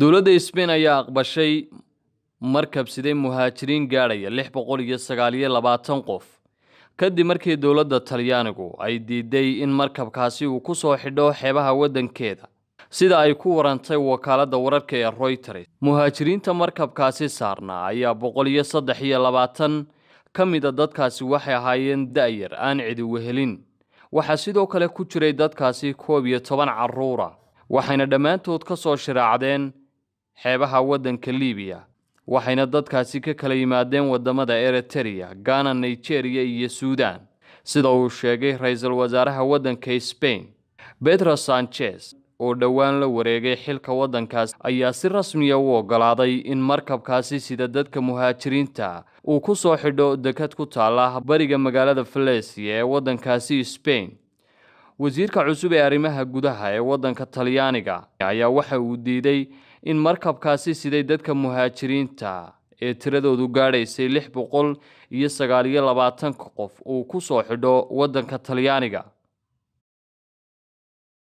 dowladda Spain ayaa aqbashay markab siday muhaajiriin gaadhaya 629 qof kadib markii dowladda Talyaanigu ay diiday in markabkaasi uu ku soo xidho xeebaha wadankeeda sida ay ku warantay wakaaladda wararka ee Reuters. Muhaajiriinta markabkaasi saarnaa ayaa 123 ka mid ah dadkaasi waxay ahaayeen da'yar aan cidi wehelin. Waxaa sidoo kale ku jiray dadkaasi 11 carruur ah waxayna dhammaantood ka soo shiraacdeen xeebaha wadanka Liibiya waxayna dadkaasi ka kala yimaadeen wadamada Eritrea, Ghana, Nigeria iyo Suudaan sida uu sheegay ra'iisul wasaaraha wadanka Spain Pedro Sanchez oo dhawaan la wareegay xilka wadankaas ayaa si rasmi ah u ogolaaday in markabkaasi sida dadka muhaajiriinta uu ku soo xidho dekad ku taala bariga magaalada Valencia ee wadankaasi Spain. wasiirka cusub ee arrimaha gudaha ee wadanka Talyaaniga ayaa waxa uu diiday in markabkaasi siday dadka muhaajiriinta ee tiradoodu gaadhaysay 629 qof uu ku soo xidho wadanka Talyaaniga.